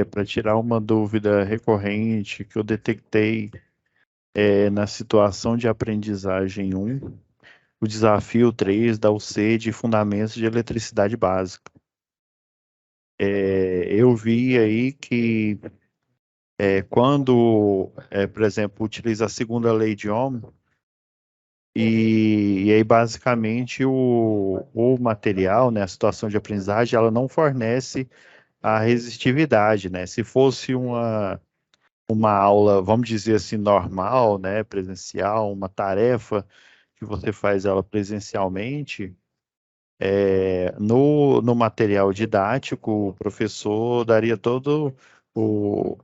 Para tirar uma dúvida recorrente que eu detectei na situação de aprendizagem 1, o desafio 3 da UC de Fundamentos de Eletricidade Básica. Eu vi aí que quando, por exemplo, utiliza a segunda lei de Ohm, e aí basicamente o material, né, a situação de aprendizagem, ela não fornece a resistividade, né? Se fosse uma aula, vamos dizer assim, normal, né, presencial, uma tarefa que você faz ela presencialmente, no material didático, o professor daria todo por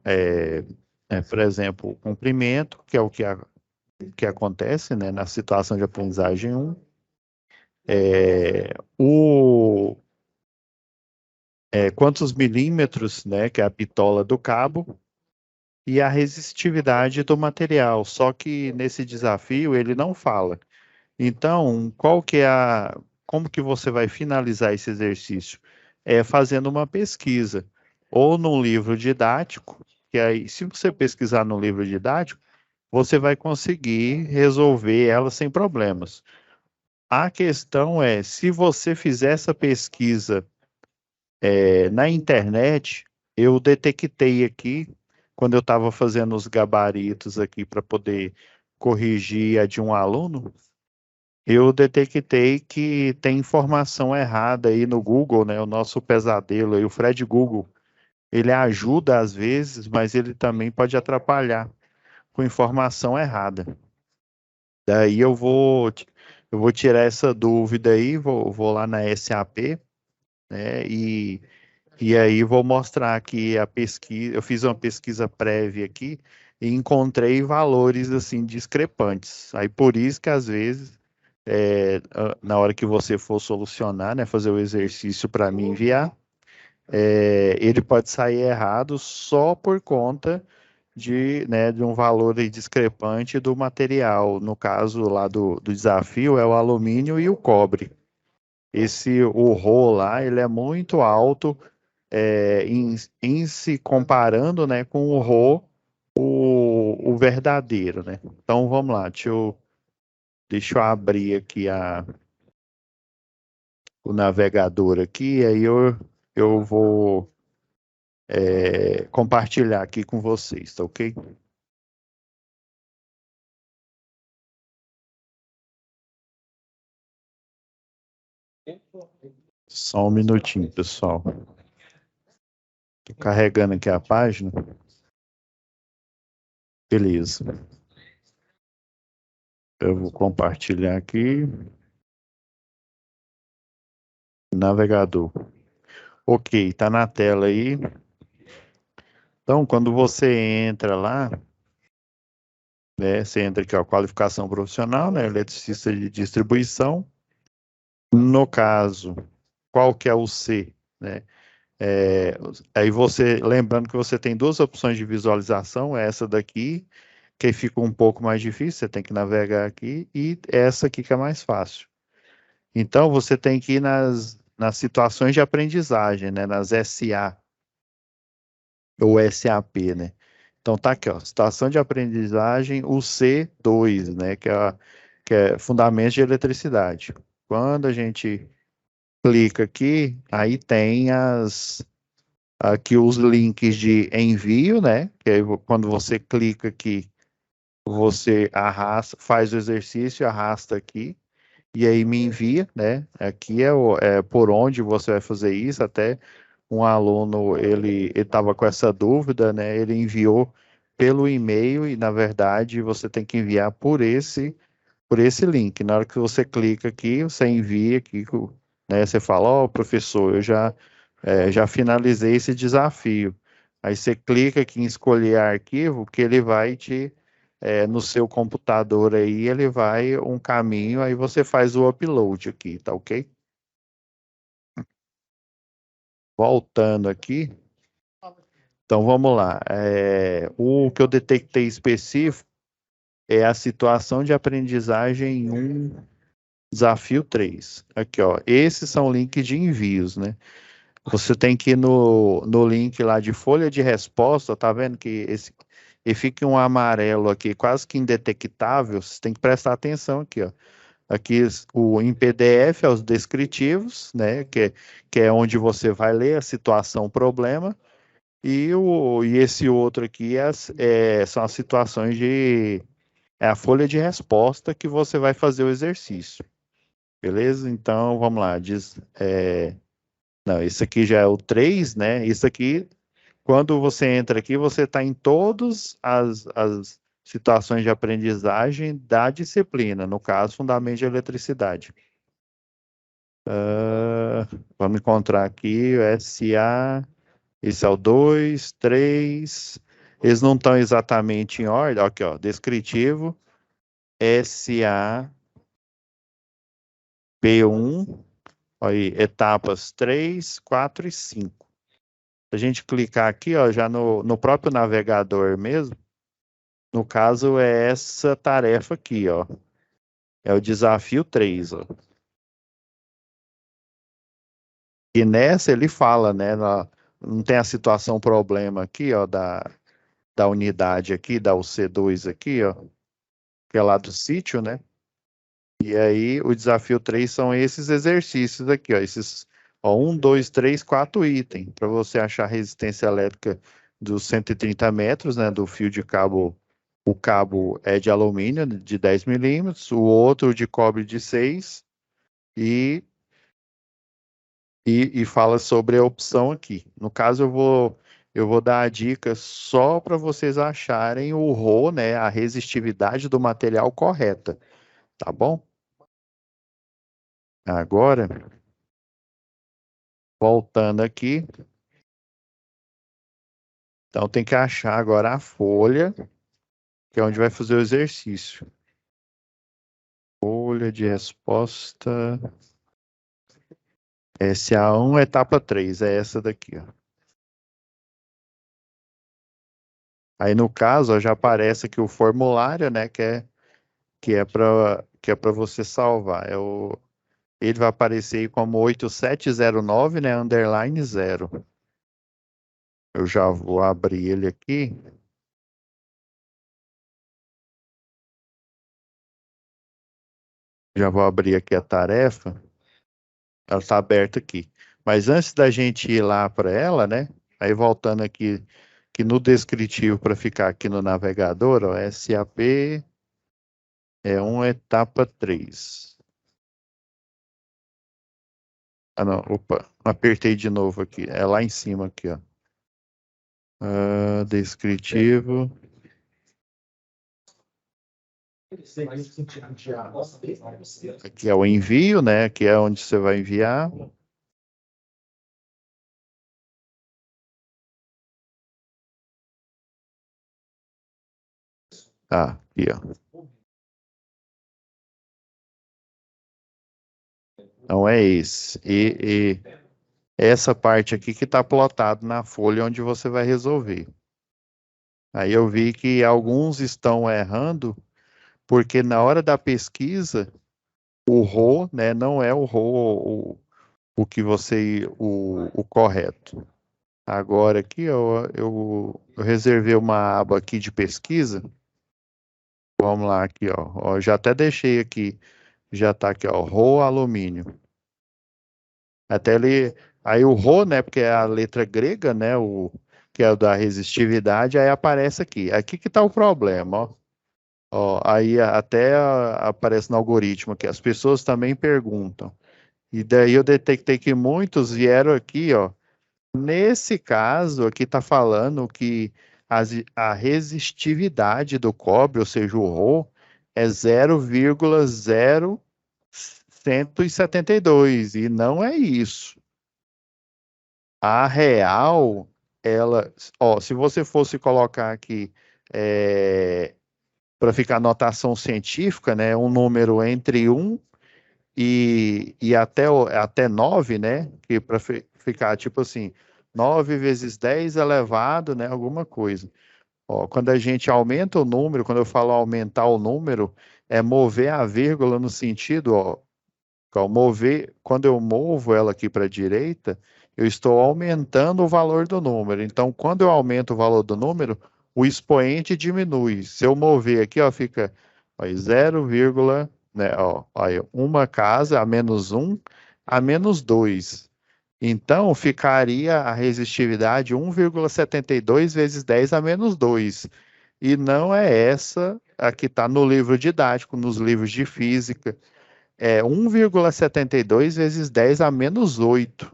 exemplo, o comprimento, que é o que acontece, né, na situação de aprendizagem 1, o, quantos milímetros, né, que é a bitola do cabo, e a resistividade do material. Só que nesse desafio ele não fala. Então, como que você vai finalizar esse exercício? É fazendo uma pesquisa, ou num livro didático, que aí, se você pesquisar no livro didático, você vai conseguir resolver ela sem problemas. A questão é, se você fizer essa pesquisa na internet, eu detectei aqui, quando eu estava fazendo os gabaritos aqui para poder corrigir a de um aluno, eu detectei que tem informação errada aí no Google, né? O nosso pesadelo aí, o Fred Google, ele ajuda às vezes, mas ele também pode atrapalhar com informação errada. Daí eu vou tirar essa dúvida aí, vou lá na SAP, né? E aí vou mostrar que a pesquisa, eu fiz uma pesquisa prévia aqui e encontrei valores assim discrepantes. Aí por isso que às vezes na hora que você for solucionar, né, fazer o exercício para mim enviar, ele pode sair errado só por conta de um valor aí discrepante do material. No caso lá do desafio é o alumínio e o cobre. O Rho lá, ele é muito alto em se comparando, né, com o Rho, o verdadeiro, né? Então vamos lá, deixa eu abrir aqui o navegador aqui, aí eu vou compartilhar aqui com vocês, tá ok? Só um minutinho, pessoal. Tô carregando aqui a página. Beleza. Eu vou compartilhar aqui. Navegador. Ok, tá na tela aí. Então, quando você entra lá, né, você entra aqui, ó, qualificação profissional, né, eletricista de distribuição. No caso, qual que é o C, né? É, aí lembrando que você tem duas opções de visualização, essa daqui, que fica um pouco mais difícil, você tem que navegar aqui, e essa aqui que é mais fácil. Então, você tem que ir nas situações de aprendizagem, né, nas SA ou SAP, né? Então, tá aqui, ó, situação de aprendizagem, o C2, né, que é Fundamentos de Eletricidade. Quando a gente clica aqui, aí tem aqui os links de envio, né? Que aí, quando você clica aqui, você arrasta, faz o exercício, arrasta aqui, e aí me envia, né? Aqui é por onde você vai fazer isso. Até um aluno, ele estava com essa dúvida, né? Ele enviou pelo e-mail e, na verdade, você tem que enviar por esse link. Na hora que você clica aqui, você envia aqui, né? Você fala, ó, professor, eu já finalizei esse desafio. Aí você clica aqui em escolher arquivo, que ele vai no seu computador aí, ele vai um caminho, aí você faz o upload aqui, tá ok? Voltando aqui, então vamos lá. O que eu detectei específico é a situação de aprendizagem 1, desafio 3. Aqui, ó, esses são links de envios, né? Você tem que ir no link lá de folha de resposta, tá vendo que e fica um amarelo aqui, quase que indetectável. Você tem que prestar atenção aqui, ó. Aqui em PDF é os descritivos, né? Que é onde você vai ler a situação, problema. E esse outro aqui são as situações é a folha de resposta que você vai fazer o exercício. Beleza? Então, vamos lá. Não, esse aqui já é o 3, né? Isso aqui, quando você entra aqui, você está em todas as situações de aprendizagem da disciplina, no caso, Fundamento de Eletricidade. Vamos encontrar aqui o SA, esse é o 2, 3. Eles não estão exatamente em ordem. Aqui, ó, descritivo, SA, P1, aí, etapas 3, 4 e 5. Se a gente clicar aqui, ó, já no próprio navegador mesmo, no caso é essa tarefa aqui, ó. É o desafio 3, ó. E nessa ele fala, né? Não tem a situação problema aqui, ó, da unidade aqui, da UC2 aqui, ó, que é lá do sítio, né? E aí o desafio 3 são esses exercícios aqui, ó, esses, ó, 1, 2, 3, 4 itens, para você achar a resistência elétrica dos 130 metros, né, do fio de cabo. O cabo é de alumínio de 10 milímetros, o outro de cobre de 6 e, e fala sobre a opção aqui. No caso, eu vou dar a dica só para vocês acharem o Rho, né, a resistividade do material correta, tá bom? Agora, voltando aqui, então tem que achar agora a folha, que é onde vai fazer o exercício. Folha de resposta SA1, etapa 3, é essa daqui, ó. Aí no caso, ó, já aparece aqui o formulário, né, que é para você salvar. Ele vai aparecer aí como 8709, né, underline 0. Eu já vou abrir ele aqui. Já vou abrir aqui a tarefa. Ela está aberta aqui. Mas antes da gente ir lá para ela, né? Aí voltando aqui no descritivo para ficar aqui no navegador, ó, SAP é uma etapa 3. Ah, não, opa, apertei de novo aqui. É lá em cima aqui, ó. Descritivo. Aqui é o envio, né? Aqui é onde você vai enviar. Aqui, ó. Então é esse. E essa parte aqui que está plotado na folha onde você vai resolver. Aí eu vi que alguns estão errando, porque na hora da pesquisa, o Rho, né, não é o Rho o que o correto. Agora aqui eu reservei uma aba aqui de pesquisa. Vamos lá aqui, ó. Já até deixei aqui, já está aqui, ó, Rho alumínio. Até ele, aí o Rho, né, porque é a letra grega, né, que é o da resistividade, aí aparece aqui. Aqui que está o problema, ó. Ó, aí até aparece no algoritmo aqui. As pessoas também perguntam. E daí eu detectei que muitos vieram aqui, ó. Nesse caso, aqui está falando que a resistividade do cobre, ou seja, o Rho, é 0,0172. E não é isso. A real, ela, ó, se você fosse colocar aqui para ficar notação científica, né, um número entre 1 e até 9, né, que para ficar tipo assim, 9 vezes 10 elevado, né, alguma coisa. Ó, quando a gente aumenta o número, quando eu falo aumentar o número, é mover a vírgula no sentido, ó, Quando eu movo ela aqui para a direita, eu estou aumentando o valor do número. Então, quando eu aumento o valor do número, o expoente diminui. Se eu mover aqui, ó, fica ó, 0, né, ó, aí, uma casa a menos 1 a menos 2. Então, ficaria a resistividade 1,72 vezes 10 a menos 2. E não é essa a que está no livro didático, nos livros de física. É 1,72 vezes 10 a menos 8.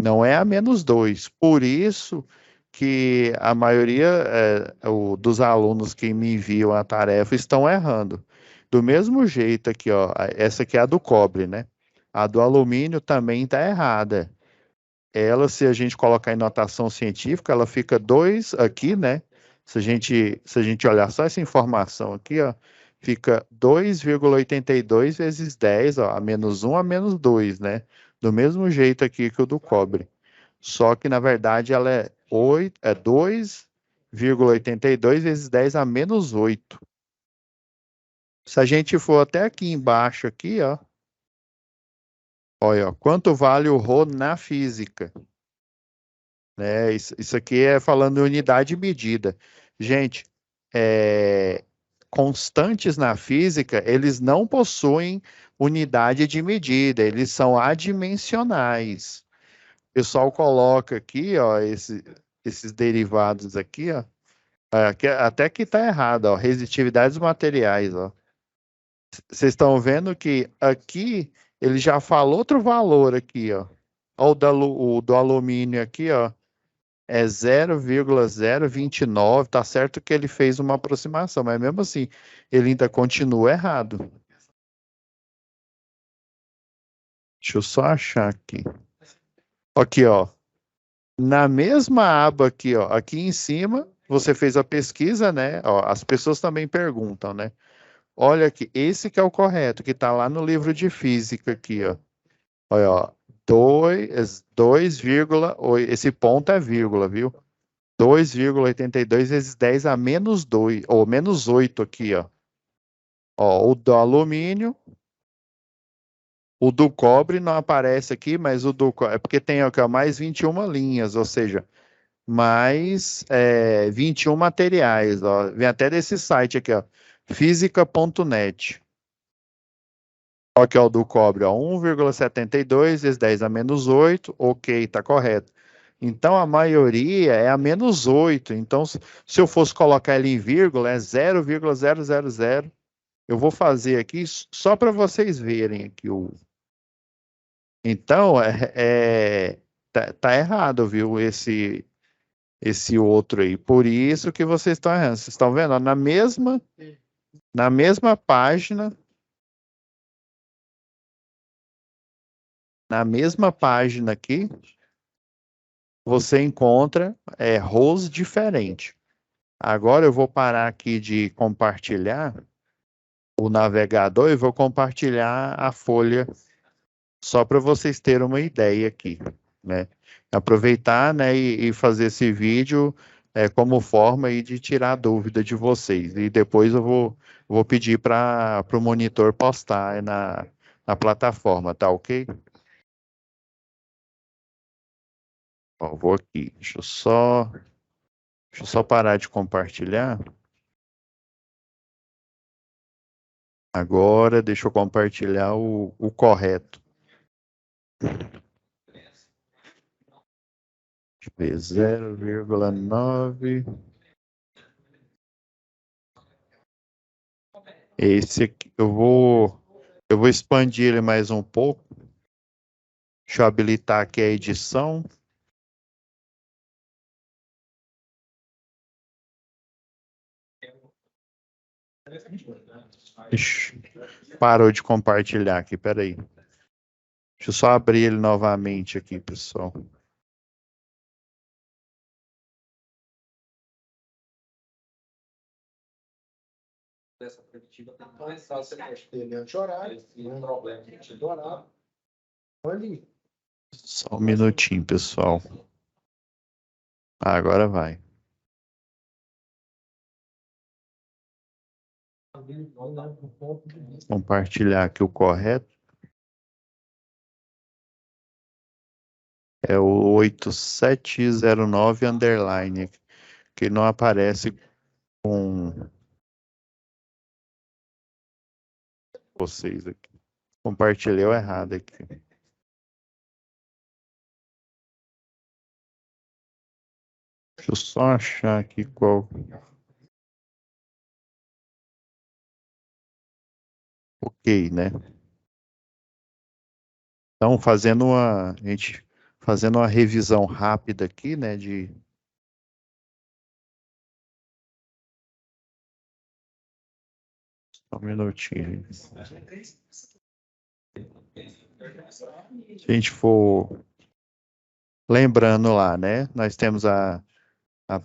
Não é a menos 2. Por isso que a maioria dos alunos que me enviam a tarefa estão errando. Do mesmo jeito aqui, ó, essa aqui é a do cobre, né? A do alumínio também está errada. Ela, se a gente colocar em notação científica, ela fica 2 aqui, né? Se a gente olhar só essa informação aqui, ó, fica 2,82 vezes 10, ó, a menos 1 a menos 2, né? Do mesmo jeito aqui que o do cobre. Só que, na verdade, ela é 2,82 vezes 10 a menos 8. Se a gente for até aqui embaixo, aqui, ó, olha, ó, quanto vale o Rho na física? Né? Isso aqui é falando em unidade e medida. Gente, constantes na física, eles não possuem unidade de medida, eles são adimensionais. O pessoal coloca aqui, ó, esses derivados aqui, ó, até que está errado, ó, resistitividade dos materiais, ó. Vocês estão vendo que aqui ele já falou outro valor aqui, ó. Ó, o do alumínio aqui, ó, é 0,029, tá certo que ele fez uma aproximação, mas mesmo assim, ele ainda continua errado. Deixa eu só achar aqui. Aqui, ó. Na mesma aba aqui, ó, aqui em cima, você fez a pesquisa, né? Ó, as pessoas também perguntam, né? Olha aqui, esse que é o correto, que tá lá no livro de física aqui, ó. Olha, ó, 2,8, esse ponto é vírgula, viu? 2,82 vezes 10 a menos 2, ou menos 8 aqui, ó. Ó, o do alumínio, o do cobre não aparece aqui, mas é porque tem aqui, ó, mais 21 linhas, ou seja, mais 21 materiais, ó. Vem até desse site aqui, ó, física.net. Aqui, ó, o do cobre, ó, 1,72 vezes 10 a menos 8, ok, tá correto. Então, a maioria é a menos 8. Então, se eu fosse colocar ele em vírgula, é 0,000. Eu vou fazer aqui só para vocês verem aqui o. Então, tá errado, viu? Esse outro aí. Por isso que vocês estão errando. Vocês estão vendo? Ó, na mesma página aqui, você encontra rows diferentes. Agora eu vou parar aqui de compartilhar o navegador e vou compartilhar a folha só para vocês terem uma ideia aqui, né? Aproveitar, né, e fazer esse vídeo como forma aí de tirar a dúvida de vocês. E depois eu vou pedir para o monitor postar na plataforma, tá ok? Ó, vou aqui, deixa eu só parar de compartilhar. Agora, deixa eu compartilhar o correto. Deixa eu ver, 0,9. Esse aqui, eu vou expandir ele mais um pouco. Deixa eu habilitar aqui a edição. Ixi, parou de compartilhar aqui, peraí. Deixa eu só abrir ele novamente aqui, pessoal. Dessa preditiva tem que começar a ser ele anti-horário, um problema de horário. Olha. Só um minutinho, pessoal. Agora vai. Compartilhar aqui o correto. É o 8709 underline, que não aparece com vocês aqui. Compartilhei errado aqui. Deixa eu só achar aqui qual. Ok, né? Então, fazendo uma revisão rápida aqui, né, só um minutinho. Se a gente for lembrando lá, né, nós temos a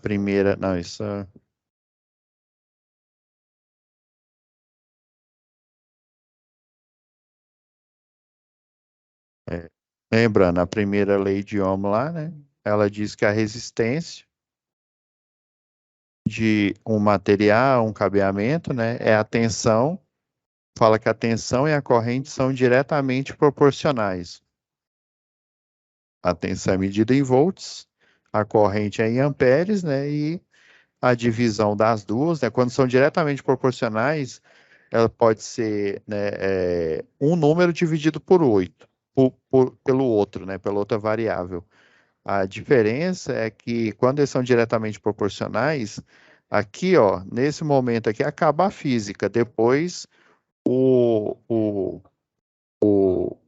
primeira, não, isso é, lembrando, a primeira lei de Ohm lá, né, ela diz que a resistência de um material, um cabeamento, né, é a tensão, fala que a tensão e a corrente são diretamente proporcionais. A tensão é medida em volts, a corrente é em amperes, né, e a divisão das duas, né, quando são diretamente proporcionais, ela pode ser, né, um número dividido por 8, pelo outro, né, pela outra variável. A diferença é que quando eles são diretamente proporcionais, aqui, ó, nesse momento aqui, acaba a física. Depois, o, o,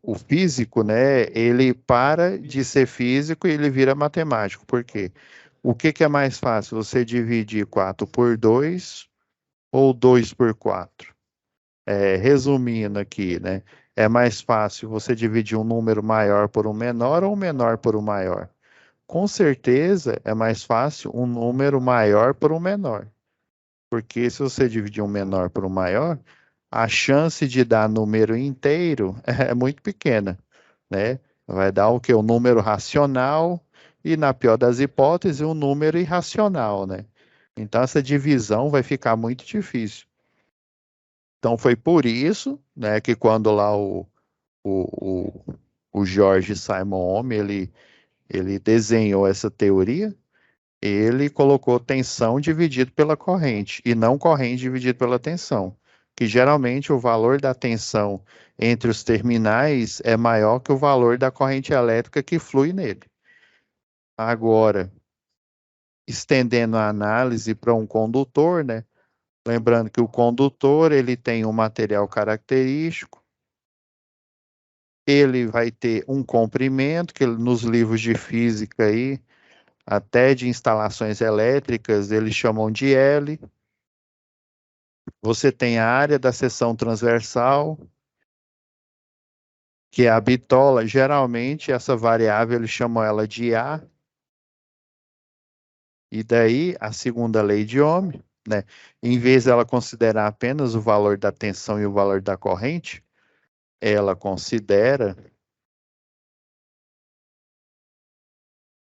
o físico, né, ele para de ser físico e ele vira matemático. Por quê? O que que é mais fácil? Você dividir 4 por 2 ou 2 por 4? Resumindo aqui, né, é mais fácil você dividir um número maior por um menor ou um menor por um maior? Com certeza é mais fácil um número maior por um menor. Porque se você dividir um menor por um maior, a chance de dar número inteiro é muito pequena, né? Vai dar o quê? Um número racional e, na pior das hipóteses, um número irracional, né? Então, essa divisão vai ficar muito difícil. Então, foi por isso, né, que quando lá o, o George Simon Ohm, ele desenhou essa teoria, ele colocou tensão dividido pela corrente e não corrente dividido pela tensão, que geralmente o valor da tensão entre os terminais é maior que o valor da corrente elétrica que flui nele. Agora, estendendo a análise para um condutor, né? Lembrando que o condutor ele tem um material característico, ele vai ter um comprimento que nos livros de física aí, até de instalações elétricas, eles chamam de L. Você tem a área da seção transversal, que é a bitola. Geralmente, essa variável, eles chamam ela de A. E daí, a segunda lei de Ohm, né? Em vez dela considerar apenas o valor da tensão e o valor da corrente, ela considera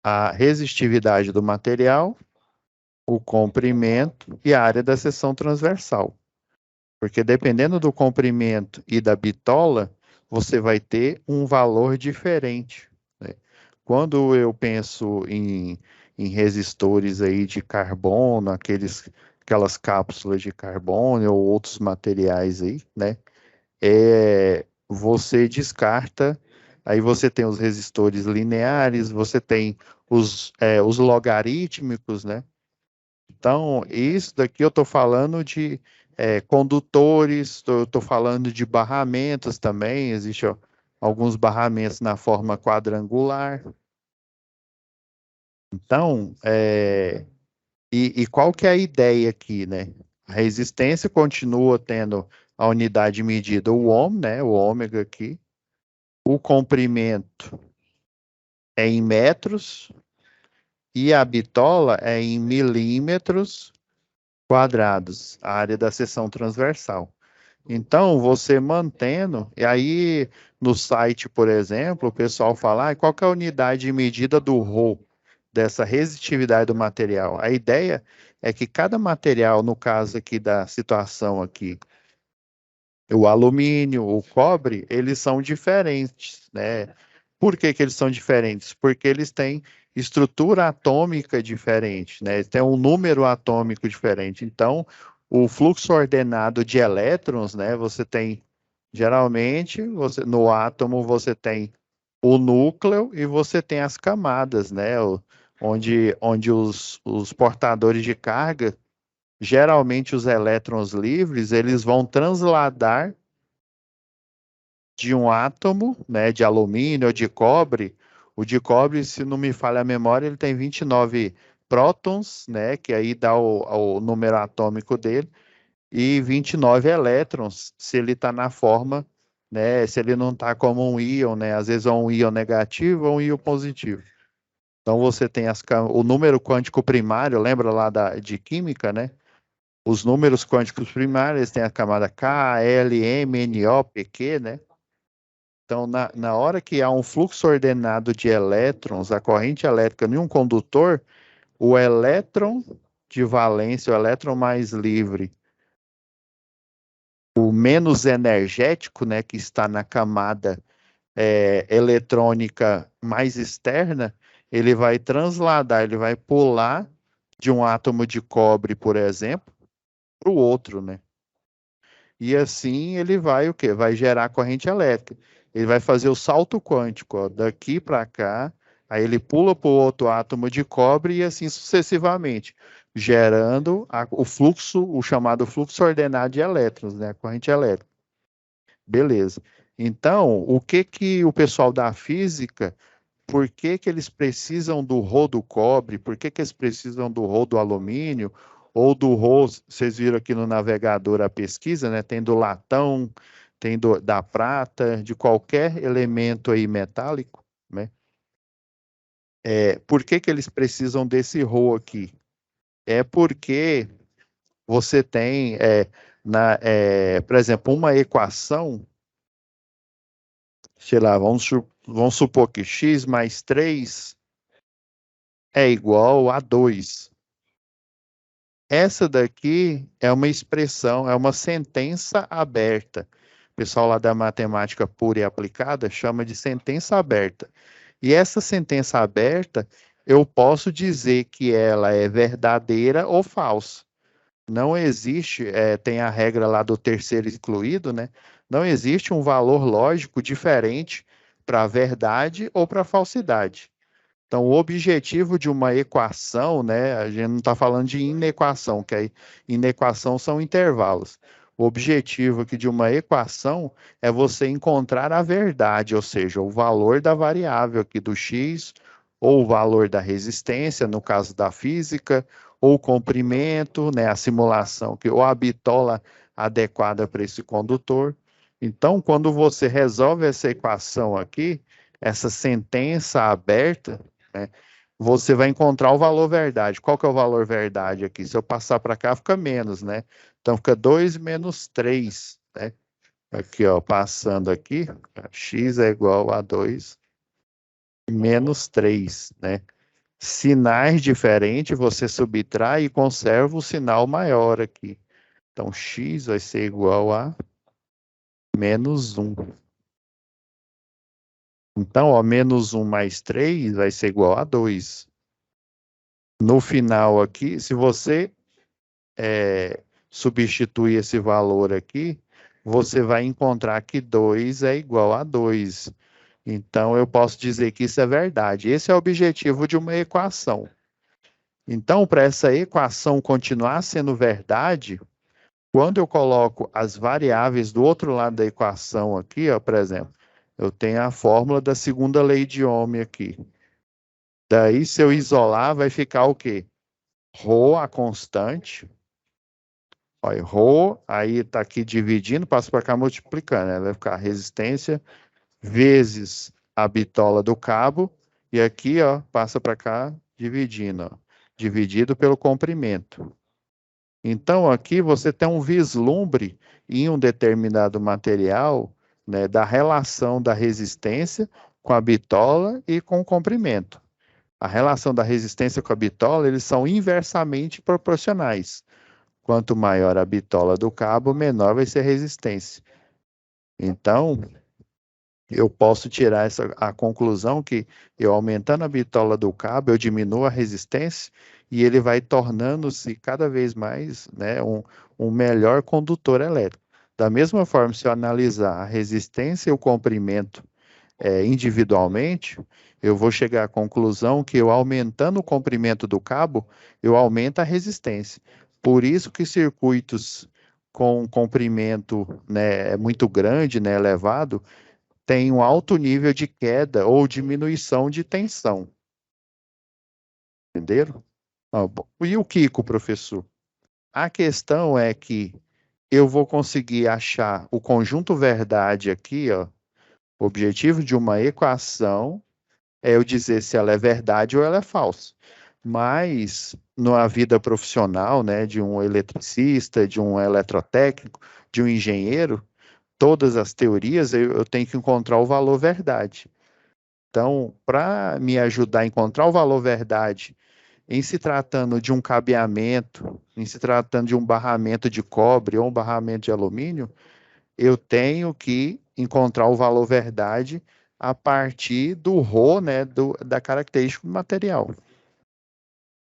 a resistividade do material, o comprimento e a área da seção transversal. Porque dependendo do comprimento e da bitola, você vai ter um valor diferente, né? Quando eu penso em resistores aí de carbono, aquelas cápsulas de carbono ou outros materiais aí, né? Você descarta, aí você tem os resistores lineares, você tem os logarítmicos, né? Então, isso daqui eu estou falando de condutores, estou falando de barramentos também, existem alguns barramentos na forma quadrangular. Então, e qual que é a ideia aqui, né? A resistência continua tendo a unidade medida, o ohm, né? O ômega aqui. O comprimento é em metros e a bitola é em milímetros quadrados, a área da seção transversal. Então, você mantendo, e aí no site, por exemplo, o pessoal fala, qual que é a unidade de medida do Rho, dessa resistividade do material? A ideia é que cada material, no caso aqui da situação aqui, o alumínio, o cobre, eles são diferentes, né? Por que que eles são diferentes? Porque eles têm estrutura atômica diferente, né? Eles têm um número atômico diferente. Então, o fluxo ordenado de elétrons, né? Você tem, geralmente, no átomo você tem o núcleo e você tem as camadas, né? Onde os portadores de carga, geralmente os elétrons livres, eles vão transladar de um átomo, né, de alumínio ou de cobre. O de cobre, se não me falha a memória, ele tem 29 prótons, né, que aí dá o número atômico dele, e 29 elétrons, se ele está na forma, né, se ele não está como um íon, né, às vezes é um íon negativo ou um íon positivo. Então você tem o número quântico primário, lembra lá de química, né? Os números quânticos primários têm a camada K, L, M, N, O, P, Q, né? Então, na hora que há um fluxo ordenado de elétrons, a corrente elétrica em um condutor, o elétron de valência, o elétron mais livre, o menos energético, né, que está na camada eletrônica mais externa, ele vai transladar, ele vai pular de um átomo de cobre, por exemplo, para o outro, né? E assim ele vai o quê? Vai gerar corrente elétrica. Ele vai fazer o salto quântico, ó, daqui para cá, aí ele pula para o outro átomo de cobre e assim sucessivamente, gerando o fluxo, o chamado fluxo ordenado de elétrons, né? A corrente elétrica. Beleza. Então, o que que o pessoal da física, por que que eles precisam do Rho do cobre? Por que que eles precisam do Rho do alumínio? Ou do Rho, vocês viram aqui no navegador a pesquisa, né? Tem do latão, tem da prata, de qualquer elemento aí metálico, né? Por que que eles precisam desse Rho aqui? É porque você tem, por exemplo, uma equação, sei lá, vamos supor que x mais 3 é igual a 2. Essa daqui é uma expressão, é uma sentença aberta. O pessoal lá da matemática pura e aplicada chama de sentença aberta. E essa sentença aberta, eu posso dizer que ela é verdadeira ou falsa. Não existe, tem a regra lá do terceiro excluído, né? Não existe um valor lógico diferente para a verdade ou para a falsidade. Então, o objetivo de uma equação, né? A gente não está falando de inequação, que a inequação são intervalos. O objetivo aqui de uma equação é você encontrar a verdade, ou seja, o valor da variável aqui do x, ou o valor da resistência, no caso da física, ou o comprimento, né? A simulação, ou a bitola adequada para esse condutor. Então, quando você resolve essa equação aqui, essa sentença aberta, né, você vai encontrar o valor verdade. Qual que é o valor verdade aqui? Se eu passar para cá, fica menos, né? Então, fica 2 menos 3, né? Aqui, ó, passando aqui, x é igual a 2 menos 3, né? Sinais diferentes, você subtrai e conserva o sinal maior aqui. Então, x vai ser igual a menos 1. Então, ó, menos 1 mais 3 vai ser igual a 2. No final aqui, se você substituir esse valor aqui, você vai encontrar que 2 é igual a 2. Então, eu posso dizer que isso é verdade. Esse é o objetivo de uma equação. Então, para essa equação continuar sendo verdade, quando eu coloco as variáveis do outro lado da equação aqui, ó, por exemplo, eu tenho a fórmula da segunda lei de Ohm aqui. Daí, se eu isolar, vai ficar o quê? Rho, a constante. Olha, Rho, aí está aqui dividindo, passa para cá multiplicando, né? Vai ficar resistência vezes a bitola do cabo, e aqui, ó, passa para cá dividindo, ó, dividido pelo comprimento. Então, aqui você tem um vislumbre em um determinado material, né, da relação da resistência com a bitola e com o comprimento. A relação da resistência com a bitola, eles são inversamente proporcionais. Quanto maior a bitola do cabo, menor vai ser a resistência. Então, eu posso tirar a conclusão que eu aumentando a bitola do cabo, eu diminuo a resistência e ele vai tornando-se cada vez mais, né, um melhor condutor elétrico. Da mesma forma, se eu analisar a resistência e o comprimento individualmente, eu vou chegar à conclusão que eu aumentando o comprimento do cabo, eu aumento a resistência. Por isso que circuitos com comprimento, né, muito grande, né, elevado, tem um alto nível de queda ou diminuição de tensão. Entenderam? E o Kiko, professor? A questão é que eu vou conseguir achar o conjunto verdade aqui, ó. O objetivo de uma equação é eu dizer se ela é verdade ou ela é falsa. Mas na vida profissional, né, de um eletricista, de um eletrotécnico, de um engenheiro, todas as teorias eu tenho que encontrar o valor verdade. Então, para me ajudar a encontrar o valor verdade em se tratando de um cabeamento, em se tratando de um barramento de cobre ou um barramento de alumínio, eu tenho que encontrar o valor verdade a partir do ρ, né, da característica do material.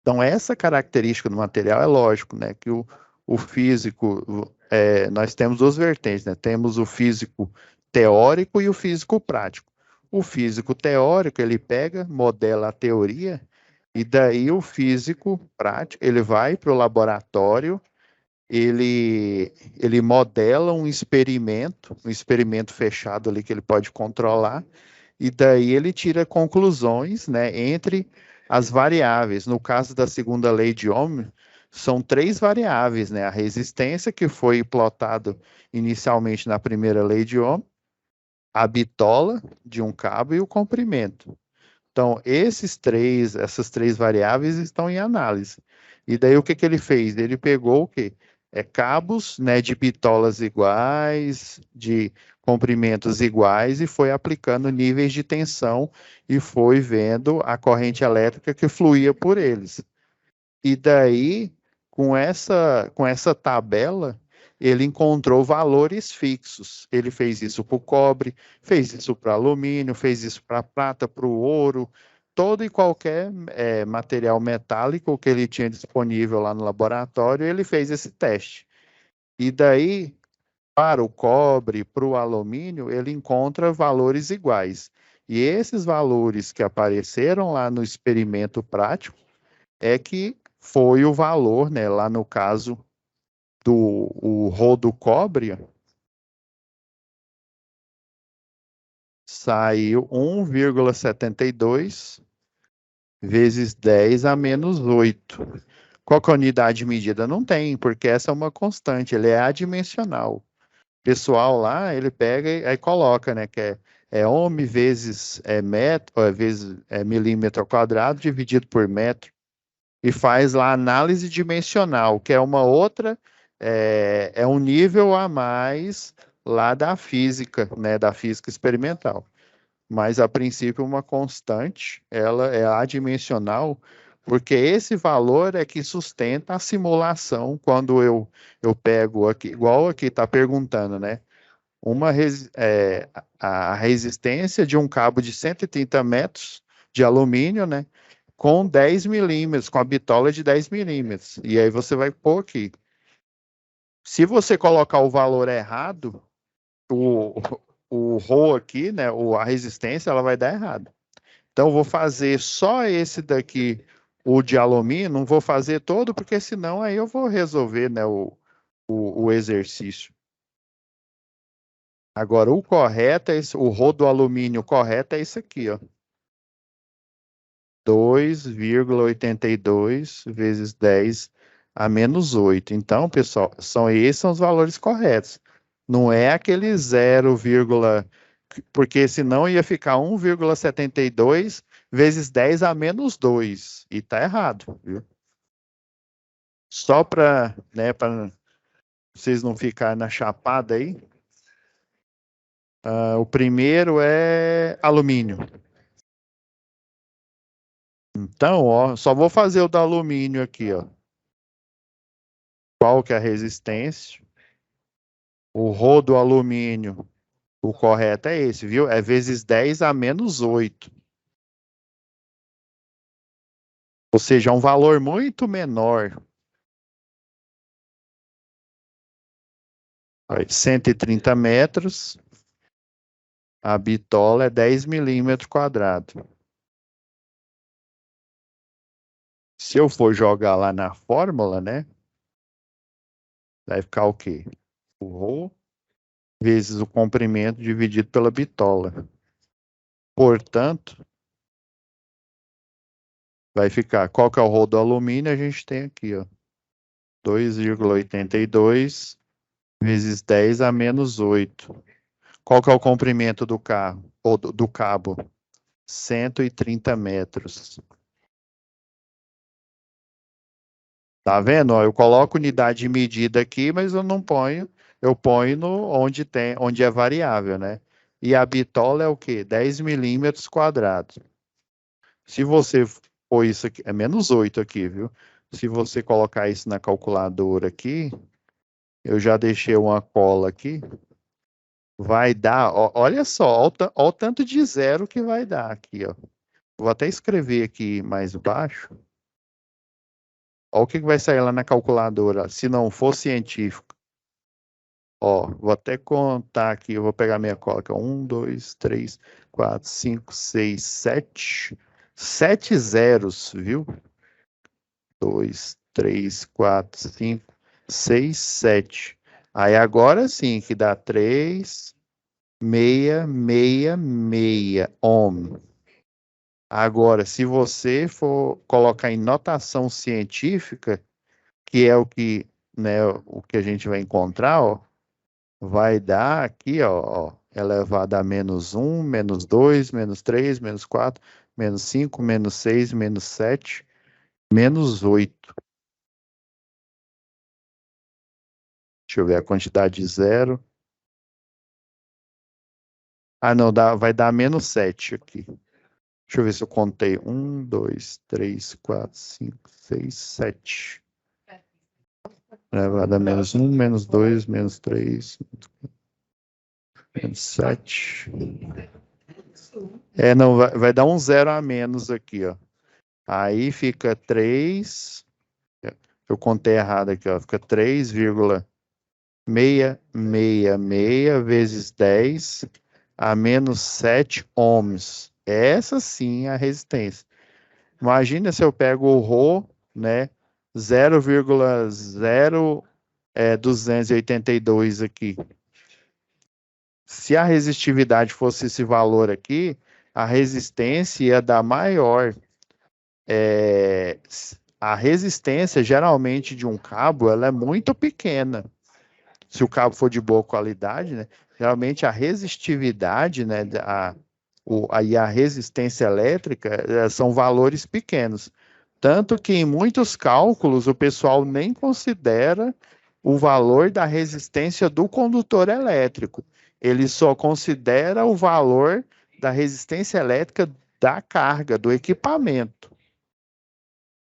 Então, essa característica do material é lógico, né, que o físico, nós temos duas vertentes, né? Temos o físico teórico e o físico prático. O físico teórico, ele pega, modela a teoria, e daí o físico prático, ele vai para o laboratório, ele modela um experimento fechado ali que ele pode controlar, e daí ele tira conclusões, né, entre as variáveis. No caso da segunda lei de Ohm, são três variáveis, né? A resistência, que foi plotado inicialmente na primeira lei de Ohm, a bitola de um cabo e o comprimento. Então, essas três variáveis estão em análise. E daí o que que ele fez? Ele pegou o quê? Cabos, né, de bitolas iguais, de comprimentos iguais, e foi aplicando níveis de tensão e foi vendo a corrente elétrica que fluía por eles. E daí, com essa tabela, ele encontrou valores fixos. Ele fez isso para o cobre, fez isso para alumínio, fez isso para prata, para o ouro, todo e qualquer material metálico que ele tinha disponível lá no laboratório, ele fez esse teste. E daí, para o cobre, para o alumínio, ele encontra valores iguais. E esses valores que apareceram lá no experimento prático é que foi o valor, né, lá no caso do rodo cobre, saiu 1,72 vezes 10 a menos 8. Qual que é a unidade medida? Não tem, porque essa é uma constante, ele é adimensional. O pessoal lá, ele pega e aí coloca, né, que é ohm vezes metro, vezes milímetro ao quadrado dividido por metro. E faz lá análise dimensional, que é uma outra, é um nível a mais lá da física, né, da física experimental. Mas a princípio uma constante, ela é adimensional, porque esse valor é que sustenta a simulação quando eu pego aqui, igual aqui está perguntando, né? A resistência de um cabo de 130 metros de alumínio, né? Com 10 milímetros, com a bitola de 10 milímetros. E aí você vai pôr aqui. Se você colocar o valor errado, o, o ρ aqui, né? A resistência, ela vai dar errado. Então, eu vou fazer só esse daqui, o de alumínio, não vou fazer todo, porque senão aí eu vou resolver, né, o exercício. Agora, o correto é esse, o ρ do alumínio correto é isso aqui, ó. 2,82 vezes 10 a menos 8. Então, pessoal, esses são os valores corretos. Não é aquele 0, porque senão ia ficar 1,72 vezes 10 a menos 2. E tá errado, viu? Só para, né, para vocês não ficarem na chapada aí. O primeiro é alumínio. Então, ó, só vou fazer o do alumínio aqui, ó. Qual que é a resistência? O ρ do alumínio O correto é esse, viu? É vezes 10 a menos 8. Ou seja, é um valor muito menor. Olha, 130 metros. A bitola é 10 milímetros quadrados. Se eu for jogar lá na fórmula, né? Vai ficar o quê? O rho vezes o comprimento dividido pela bitola. Portanto, vai ficar, qual que é o rho do alumínio? A gente tem aqui, ó, 2,82 vezes 10 a menos 8. Qual que é o comprimento do carro, ou do cabo? 130 metros. Tá vendo? Ó, eu coloco unidade de medida aqui, mas eu não ponho, eu ponho no, onde é variável, né? E a bitola é o quê? 10 milímetros quadrados. Se você pôr isso aqui, é menos 8 aqui, viu? Se você colocar isso na calculadora aqui, eu já deixei uma cola aqui, vai dar, ó, olha só, ó o tanto de zero que vai dar aqui, ó. Vou até escrever aqui mais baixo. Olha o que vai sair lá na calculadora, se não for científico. Ó, vou até contar aqui, eu vou pegar minha cola aqui. 1, 2, 3, 4, 5, 6, 7. 7 zeros, viu? 2, 3, 4, 5, 6, 7. Aí agora sim, que dá 3, 6, 6, 6 ohm. Agora, se você for colocar em notação científica, que é o que, né, o que a gente vai encontrar, ó, vai dar aqui, ó, elevado a menos 1, menos 2, menos 3, menos 4, menos 5, menos 6, menos 7, menos 8. Deixa eu ver a quantidade de zero. Ah, não, vai dar menos 7 aqui. Deixa eu ver se eu contei. 1, 2, 3, 4, 5, 6, 7. Elevado a menos 1, menos 2, menos 3, menos 7. É, não, vai dar um zero a menos aqui, ó. Aí fica 3. Eu contei errado aqui, ó. Fica 3,666 vezes 10 a menos 7 ohms. Essa sim é a resistência. Imagina se eu pego o Rho, né? 0,0282 aqui. Se a resistividade fosse esse valor aqui, a resistência ia dar maior. A resistência, geralmente, de um cabo, ela é muito pequena. Se o cabo for de boa qualidade, né? Geralmente a resistividade, né? E a resistência elétrica são valores pequenos. Tanto que em muitos cálculos o pessoal nem considera o valor da resistência do condutor elétrico. Ele só considera o valor da resistência elétrica da carga, do equipamento.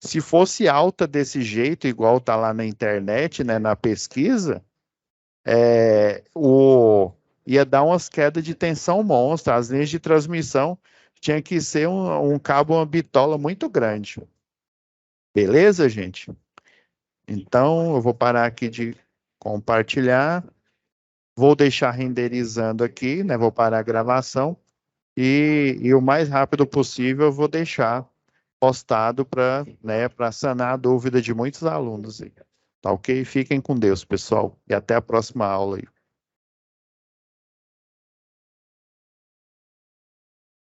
Se fosse alta desse jeito, igual está lá na internet, né, na pesquisa, ia dar umas quedas de tensão monstra. As linhas de transmissão tinha que ser um cabo, uma bitola muito grande. Beleza, gente? Então, eu vou parar aqui de compartilhar. Vou deixar renderizando aqui, né? Vou parar a gravação. E o mais rápido possível eu vou deixar postado para, né, para sanar a dúvida de muitos alunos. Tá ok? Fiquem com Deus, pessoal. E até a próxima aula aí.